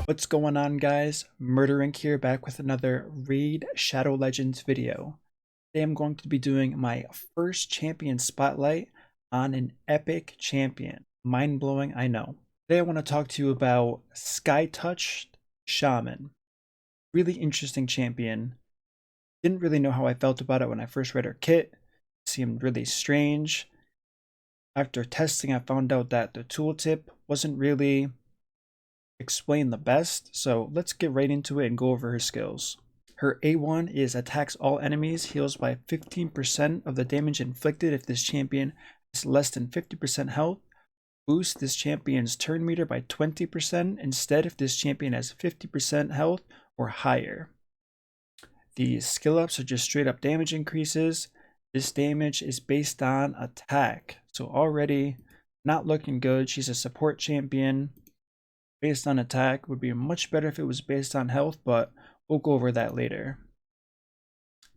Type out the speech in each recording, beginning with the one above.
What's going on, guys? Murderink here, back with another Raid Shadow Legends video. Today I'm going to be doing my first champion spotlight on an epic champion. Mind-blowing, I know. Today I want to talk to you about Skytouched Shaman. Really interesting champion. Didn't really know how I felt about it when I first read her kit. Seemed really strange. After testing, I found out that the tooltip wasn't really explain the best, so let's get right into it and go over her skills. Her A1 is attacks all enemies, heals by 15% of the damage inflicted if this champion has less than 50% health, boosts this champion's turn meter by 20% instead if this champion has 50% health or higher. The skill ups are just straight up damage increases. This damage is based on attack, so already not looking good. She's a support champion. Based on attack would be much better if it was based on health, but we'll go over that later.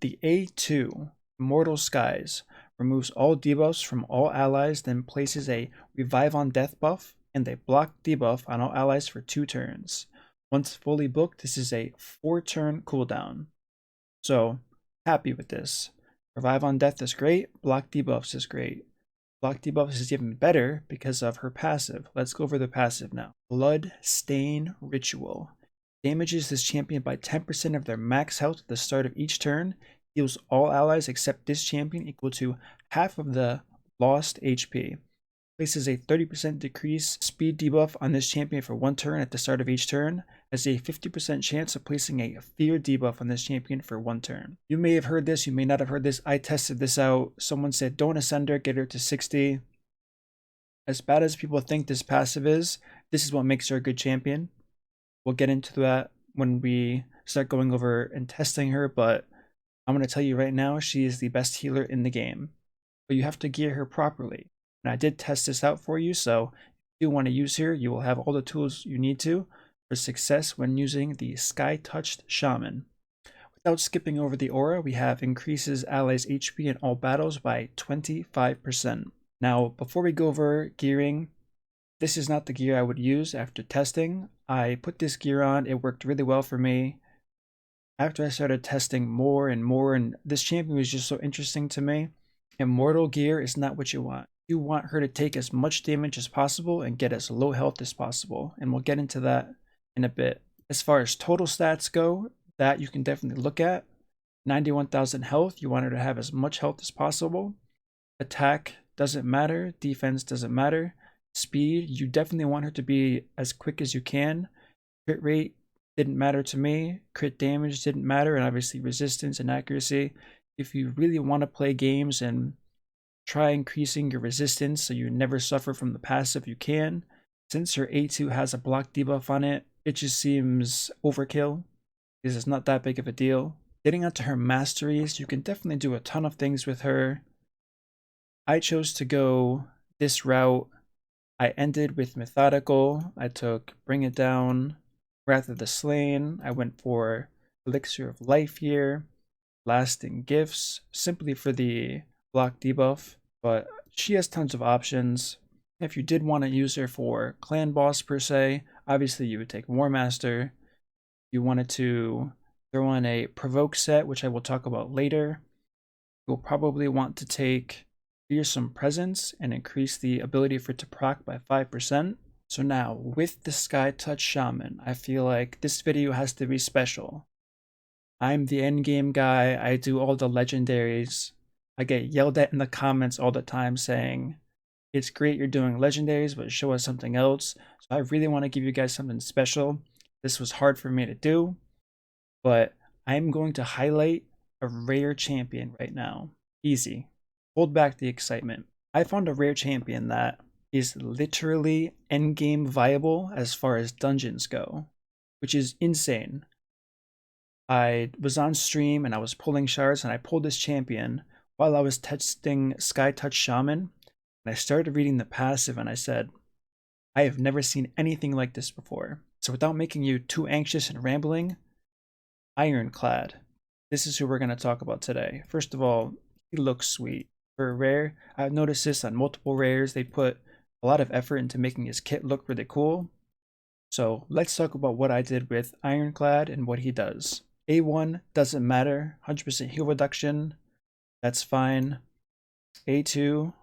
The A2, Immortal Skies, removes all debuffs from all allies, then places a Revive on Death buff and a block debuff on all allies for 2 turns. Once fully booked, this is a 4-turn cooldown. So, happy with this. Revive on Death is great, block debuffs is great. Block debuffs is even better because of her passive. Let's go over the passive now. Blood Stain Ritual. Damages this champion by 10% of their max health at the start of each turn. Heals all allies except this champion equal to half of the lost HP. Places a 30% decrease speed debuff on this champion for 1 turn at the start of each turn. Has a 50% chance of placing a fear debuff on this champion for 1 turn. You may have heard this, you may not have heard this. I tested this out. Someone said don't ascend her, get her to 60. As bad as people think this passive is, this is what makes her a good champion. We'll get into that when we start going over and testing her, but I'm going to tell you right now, she is the best healer in the game. But you have to gear her properly. And I did test this out for you, so if you want to use her, you will have all the tools you need to for success when using the Skytouched Shaman. Without skipping over the aura, we have increases allies' HP in all battles by 25%. Now, before we go over gearing, this is not the gear I would use after testing. I put this gear on, it worked really well for me. After I started testing more and more, and this champion was just so interesting to me, immortal gear is not what you want. You want her to take as much damage as possible and get as low health as possible, and we'll get into that in a bit. As far as total stats go, that you can definitely look at. 91,000 health, you want her to have as much health as possible. Attack doesn't matter, defense doesn't matter. Speed, you definitely want her to be as quick as you can. Crit rate didn't matter to me. Crit damage didn't matter, and obviously resistance and accuracy. If you really want to play games and try increasing your resistance so you never suffer from the passive, you can. Since her A2 has a block debuff on it, it just seems overkill because it's not that big of a deal. Getting onto her masteries, you can definitely do a ton of things with her. I chose to go this route. I ended with Methodical. I took Bring It Down, Wrath of the Slain. I went for Elixir of Life here, Lasting Gifts, simply for the block debuff, but she has tons of options. If you did want to use her for clan boss per se, obviously you would take War Master. If you wanted to throw in a provoke set, which I will talk about later, you'll probably want to take Fearsome Presence and increase the ability for it to proc by 5%. So now, with the Skytouched Shaman, I feel like this video has to be special. I'm the endgame guy, I do all the legendaries. I get yelled at in the comments all the time saying, it's great you're doing legendaries, but show us something else. So I really want to give you guys something special. This was hard for me to do, but I'm going to highlight a rare champion right now. Easy. Hold back the excitement. I found a rare champion that is literally endgame viable as far as dungeons go, which is insane. I was on stream and I was pulling shards and I pulled this champion while I was testing Skytouched Shaman, and I started reading the passive and I said, I have never seen anything like this before. So without making you too anxious and rambling, Ironclad. This is who we're going to talk about today. First of all, he looks sweet. For a rare, I've noticed this on multiple rares. They put a lot of effort into making his kit look really cool. So let's talk about what I did with Ironclad and what he does. A1 doesn't matter, 100% heal reduction, that's fine. A2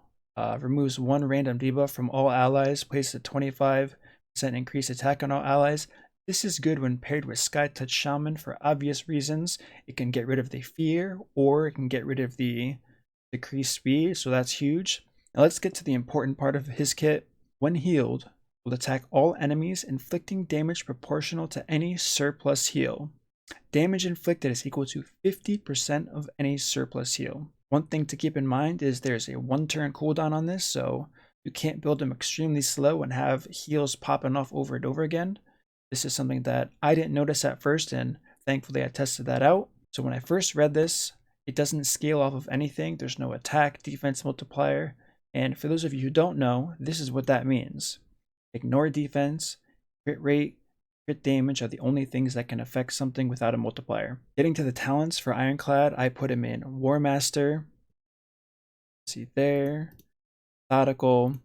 removes one random debuff from all allies, places a 25% increased attack on all allies. This is good when paired with Sky Touch Shaman for obvious reasons. It can get rid of the fear, or it can get rid of the decreased speed, so that's huge. Now let's get to the important part of his kit. When healed, will attack all enemies, inflicting damage proportional to any surplus heal. Damage inflicted is equal to 50% of any surplus heal. One thing to keep in mind is there's a 1-turn cooldown on this, so you can't build them extremely slow and have heals popping off over and over again. This is something that I didn't notice at first, and thankfully I tested that out. So when I first read this, it doesn't scale off of anything. There's no attack, defense multiplier, and for those of you who don't know, this is what that means. Ignore defense, crit rate, crit damage are the only things that can affect something without a multiplier. Getting to the talents for Ironclad, I put him in War Master. See there. Methodical.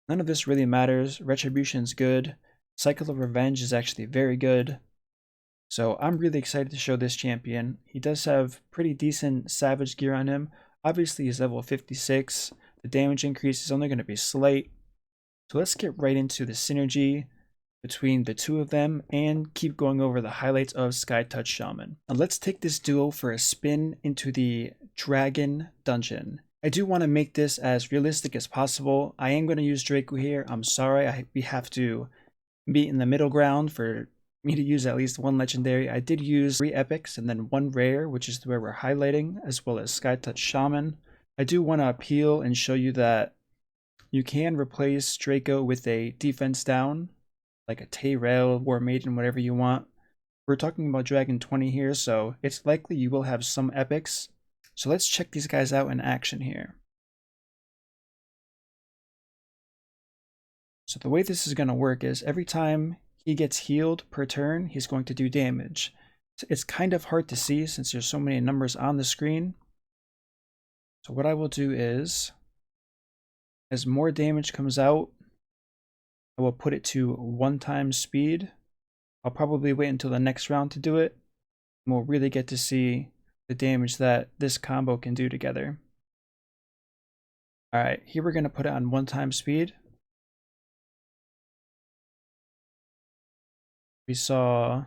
None of this really matters. Retribution's good. Cycle of Revenge is actually very good. So I'm really excited to show this champion. He does have pretty decent Savage gear on him. Obviously he's level 56. The damage increase is only going to be slight. So let's get right into the synergy between the two of them and keep going over the highlights of Sky Touch Shaman. Now let's take this duo for a spin into the Dragon Dungeon. I do want to make this as realistic as possible. I am going to use Draco here. I'm sorry, we have to be in the middle ground for me to use at least one legendary. I did use 3 epics and then 1 rare, which is where we're highlighting, as well as Sky Touch Shaman. I do want to appeal and show you that you can replace Draco with a defense down, like a Tyrell, War Maiden, whatever you want. We're talking about Dragon 20 here, so it's likely you will have some epics. So let's check these guys out in action here. So the way this is going to work is every time he gets healed per turn, he's going to do damage. It's kind of hard to see since there's so many numbers on the screen. So what I will do is, as more damage comes out, I will put it to 1x speed. I'll probably wait until the next round to do it, and we'll really get to see the damage that this combo can do together. Alright, here we're going to put it on 1x speed. We saw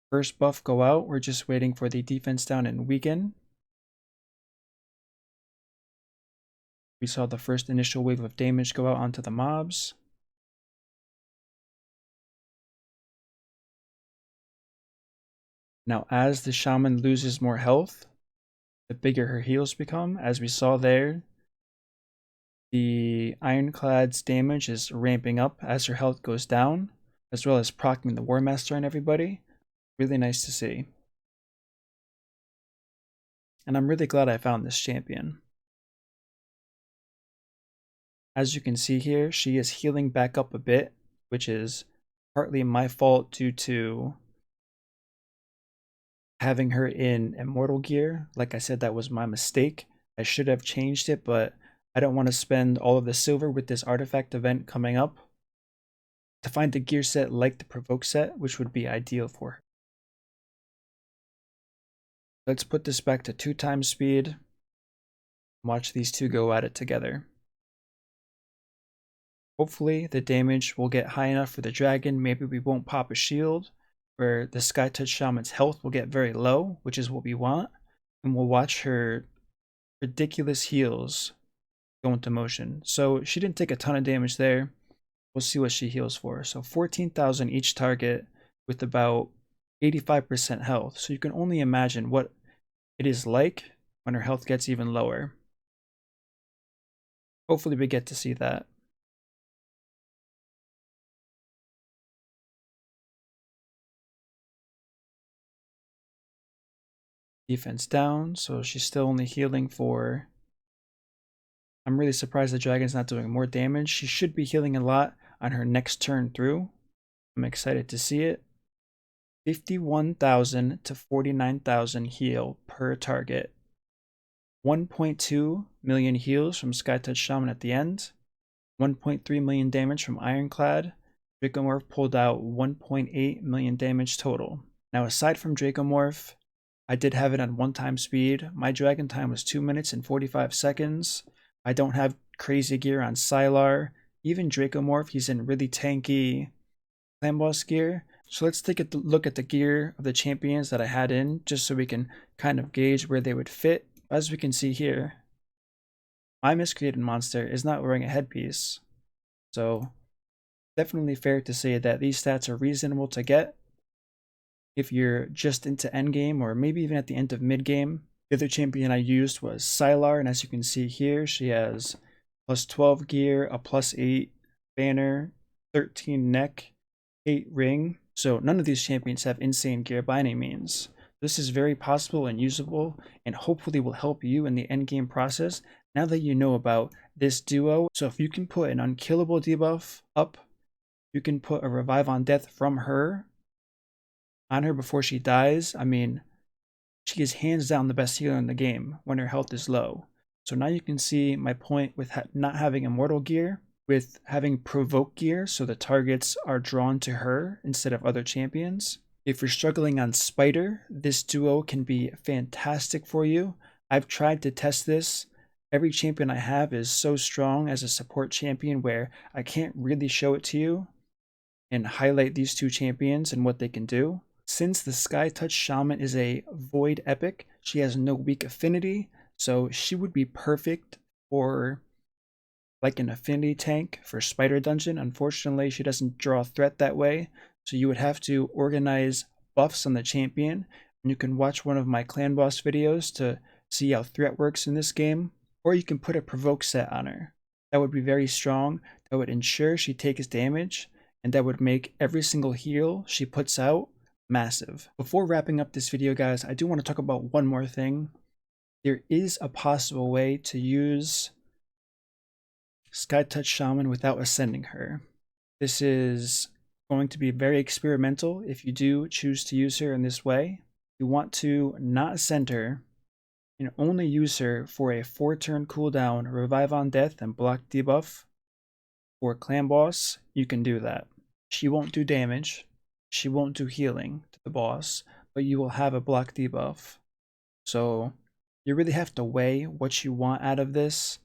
first buff go out. We're just waiting for the defense down and weaken. We saw the first initial wave of damage go out onto the mobs. Now, as the shaman loses more health, the bigger her heals become. As we saw there, the Ironclad's damage is ramping up as her health goes down, as well as proccing the War Master on everybody. Really nice to see. And I'm really glad I found this champion. As you can see here, she is healing back up a bit, which is partly my fault due to having her in Immortal gear. Like I said, that was my mistake. I should have changed it, but I don't want to spend all of the silver with this artifact event coming up to find a gear set like the Provoke set, which would be ideal for her. Let's put this back to 2x speed. Watch these two go at it together. Hopefully the damage will get high enough for the dragon. Maybe we won't pop a shield, where the Sky Touch Shaman's health will get very low, which is what we want. And we'll watch her ridiculous heals go into motion. So she didn't take a ton of damage there. We'll see what she heals for. So 14,000 each target with about 85% health. So you can only imagine what it is like when her health gets even lower. Hopefully we get to see that. Defense down, so she's still only healing for... I'm really surprised the dragon's not doing more damage. She should be healing a lot on her next turn through. I'm excited to see it. 51,000 to 49,000 heal per target. 1.2 million heals from Sky Touch Shaman at the end. 1.3 million damage from Ironclad. Dracomorph pulled out 1.8 million damage total. Now aside from Dracomorph, I did have it on 1-time speed. My dragon time was 2 minutes and 45 seconds. I don't have crazy gear on Sylar. Even Dracomorph, he's in really tanky clan boss gear. So let's take a look at the gear of the champions that I had in, just so we can kind of gauge where they would fit. As we can see here, my miscreated monster is not wearing a headpiece. So definitely fair to say that these stats are reasonable to get if you're just into endgame or maybe even at the end of mid-game. The other champion I used was Sylar, and as you can see here, she has plus 12 gear, a plus 8 banner, 13 neck, 8 ring. So none of these champions have insane gear by any means. This is very possible and usable, and hopefully will help you in the endgame process now that you know about this duo. So if you can put an unkillable debuff up, you can put a revive on death from her on her before she dies. I mean, she is hands down the best healer in the game when her health is low. So now you can see my point with not having immortal gear, with having provoke gear so the targets are drawn to her instead of other champions. If you're struggling on Spider, this duo can be fantastic for you. I've tried to test this. Every champion I have is so strong as a support champion where I can't really show it to you and highlight these two champions and what they can do. Since the Skytouch Shaman is a void epic, she has no weak affinity, so she would be perfect for like an affinity tank for Spider Dungeon. Unfortunately, she doesn't draw a threat that way, so you would have to organize buffs on the champion, and you can watch one of my clan boss videos to see how threat works in this game, or you can put a provoke set on her. That would be very strong. That would ensure she takes damage, and that would make every single heal she puts out massive. Before wrapping up this video, guys, I do want to talk about one more thing. There is a possible way to use Skytouch Shaman without ascending her. This is going to be very experimental if you do choose to use her in this way. You want to not ascend her and only use her for a 4-turn cooldown, revive on death, and block debuff. For clan boss, you can do that. She won't do damage. She won't do healing to the boss, but you will have a block debuff. So you really have to weigh what you want out of this.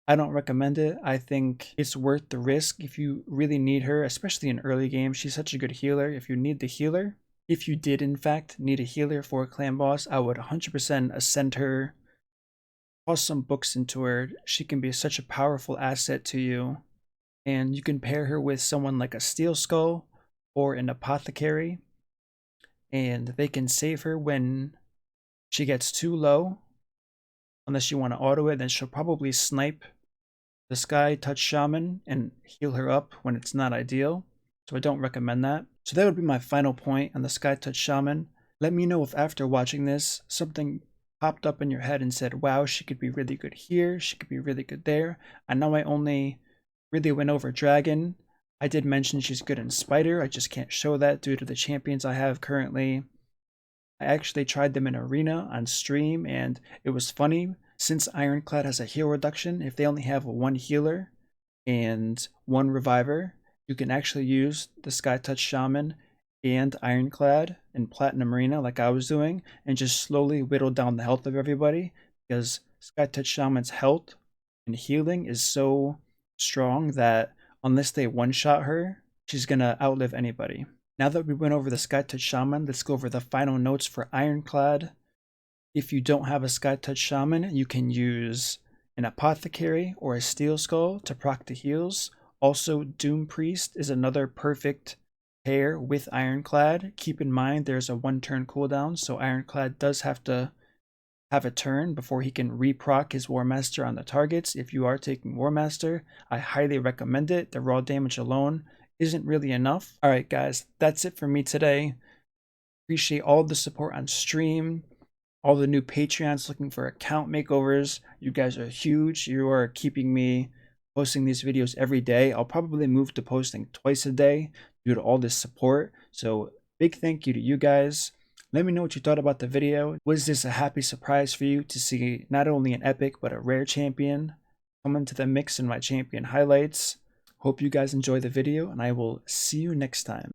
I don't recommend it. I think it's worth the risk if you really need her, especially in early game. She's such a good healer. If you need the healer, if you did in fact need a healer for a clan boss, I would 100% ascend her, toss some books into her. She can be such a powerful asset to you. And you can pair her with someone like a Steel Skull or an Apothecary, and they can save her when she gets too low. Unless you want to auto it, then she'll probably snipe the Skytouch Shaman and heal her up when it's not ideal. So I don't recommend that. So that would be my final point on the Skytouch Shaman. Let me know if after watching this, something popped up in your head and said, wow, she could be really good here, she could be really good there. I know I only really went over Dragon. I did mention she's good in Spider, I just can't show that due to the champions I have currently. I actually tried them in Arena on stream, and it was funny. Since Ironclad has a heal reduction, if they only have one healer and one reviver, you can actually use the Skytouch Shaman and Ironclad in Platinum Arena like I was doing, and just slowly whittle down the health of everybody, because Skytouch Shaman's health and healing is so strong that unless they one-shot her, she's gonna outlive anybody. Now that we went over the Skytouch Shaman, let's go over the final notes for Ironclad. If you don't have a Skytouch Shaman, you can use an Apothecary or a Steel Skull to proc the heals. Also, Doom Priest is another perfect pair with Ironclad. Keep in mind there's a 1-turn cooldown, so Ironclad does have to have a turn before he can reproc his War Master on the targets. If you are taking War Master, I highly recommend it. The raw damage alone isn't really enough. Alright guys, that's it for me today. Appreciate all the support on stream, all the new Patreons looking for account makeovers. You guys are huge. You are keeping me posting these videos every day. I'll probably move to posting twice a day due to all this support. So big thank you to you guys. Let me know what you thought about the video. Was this a happy surprise for you to see not only an epic but a rare champion come into the mix in my champion highlights? Hope you guys enjoy the video, and I will see you next time.